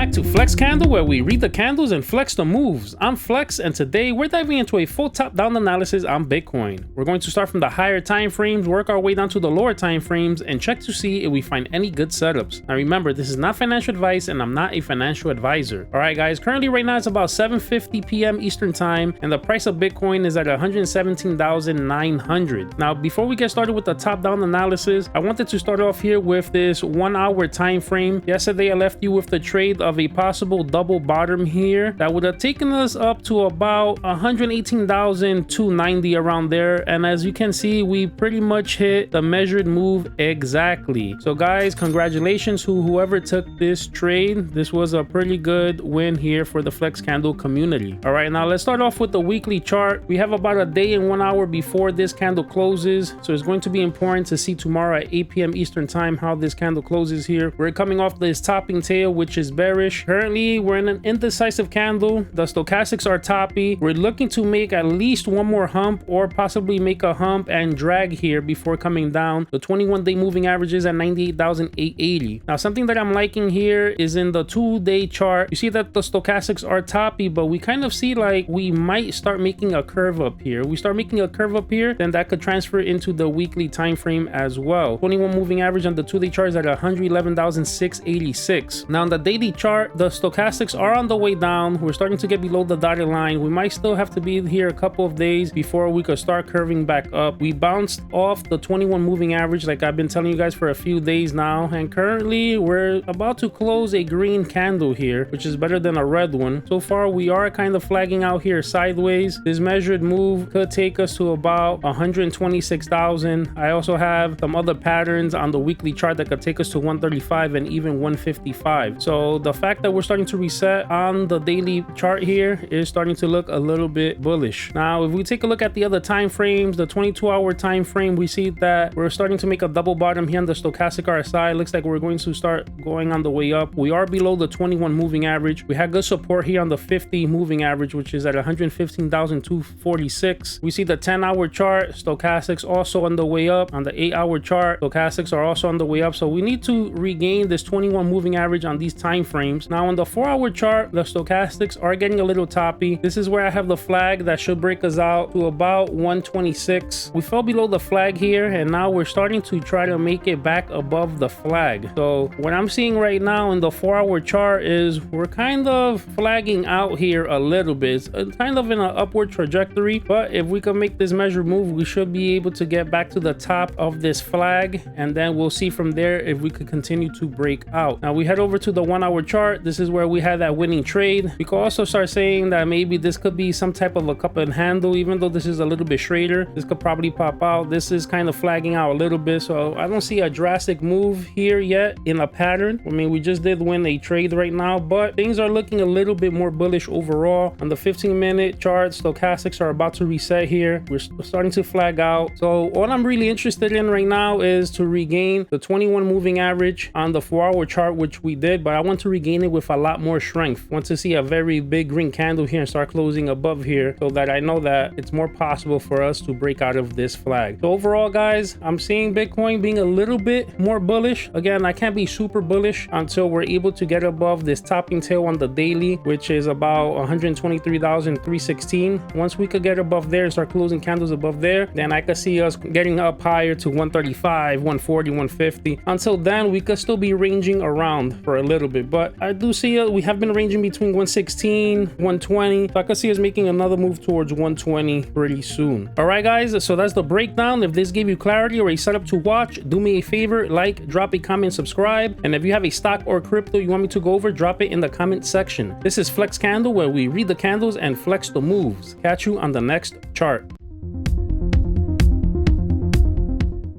back to FlexCandle, where we read the candles and flex the moves. I'm Flex, and today we're diving into a full top-down analysis on Bitcoin. We're going to start from the higher time frames, work our way down to the lower time frames, and check to see if we find any good setups. Now remember, this is not financial advice, and I'm not a financial advisor. Alright guys, currently right now it's about 7:50 p.m. Eastern time, and the price of Bitcoin is at 117,900. Now before we get started with the top-down analysis, I wanted to start off here with this 1 hour time frame. Yesterday I left you with the trade of a possible double bottom here that would have taken us up to about 118,290 around there, and as you can see, we pretty much hit the measured move exactly. So guys, congratulations to whoever took this trade. This was a pretty good win here for the FlexCandle community. All right, now let's start off with the weekly chart. We have about a day and 1 hour before this candle closes, so it's going to be important to see tomorrow at 8 p.m. Eastern time how this candle closes here. We're coming off this topping tail, which is bearish. Currently we're in an indecisive candle. The stochastics are toppy. We're looking to make at least one more hump, or possibly make a hump and drag here before coming down. The 21-day moving average is at 98,880. Now something that I'm liking here is in the 2-day chart. You see that the stochastics are toppy, but we kind of see like we might start making a curve up here. We start making a curve up here, then that could transfer into the weekly time frame as well. 21 moving average on the 2-day chart is at 111,686. Now on the daily chart, the stochastics are on the way down. We're starting to get below the dotted line. We might still have to be here a couple of days before we could start curving back up. We bounced off the 21 moving average like I've been telling you guys for a few days now, and currently we're about to close a green candle here, which is better than a red one. So far we are kind of flagging out here sideways. This measured move could take us to about 126,000. I also have some other patterns on the weekly chart that could take us to 135 and even 155. So the fact that we're starting to reset on the daily chart here is starting to look a little bit bullish. Now if we take a look at the other time frames, the 22-hour time frame, we see that we're starting to make a double bottom here on the stochastic RSI. Looks like we're going to start going on the way up. We are below the 21 moving average. We had good support here on the 50 moving average, which is at 115,246. We see the 10-hour chart, stochastics also on the way up. On the 8-hour chart, stochastics are also on the way up. So we need to regain this 21 moving average on these time frames. Now on the 4-hour chart, the stochastics are getting a little toppy. This is where I have the flag that should break us out to about 126. We fell below the flag here, and now we're starting to try to make it back above the flag. So what I'm seeing right now in the 4-hour chart is we're kind of flagging out here a little bit. It's kind of in an upward trajectory, but if we can make this measured move, we should be able to get back to the top of this flag, and then we'll see from there if we could continue to break out. Now we head over to the 1-hour chart. This is where we had that winning trade. We could also start saying that maybe this could be some type of a cup and handle. Even though this is a little bit straighter, this could probably pop out. This is kind of flagging out a little bit, so I don't see a drastic move here yet in a pattern. I mean, we just did win a trade right now, but things are looking a little bit more bullish overall. On the 15-minute chart, stochastics are about to reset here. We're starting to flag out. So all I'm really interested in right now is to regain the 21 moving average on the 4-hour chart, which we did, but I want to regain it with a lot more strength. I want to see a very big green candle here and start closing above here, so that I know that it's more possible for us to break out of this flag. So overall guys, I'm seeing Bitcoin being a little bit more bullish. Again, I can't be super bullish until we're able to get above this topping tail on the daily, which is about 123,316. Once we could get above there and start closing candles above there, then I could see us getting up higher to 135, 140, 150. Until then, we could still be ranging around for a little bit, but I do see we have been ranging between 116, 120. So I could see us making another move towards 120 pretty soon. All right guys, so that's the breakdown. If this gave you clarity or a setup to watch, do me a favor, like, drop a comment, subscribe, and if you have a stock or crypto you want me to go over, drop it in the comment section. This is FlexCandle, where we read the candles and flex the moves. Catch you on the next chart.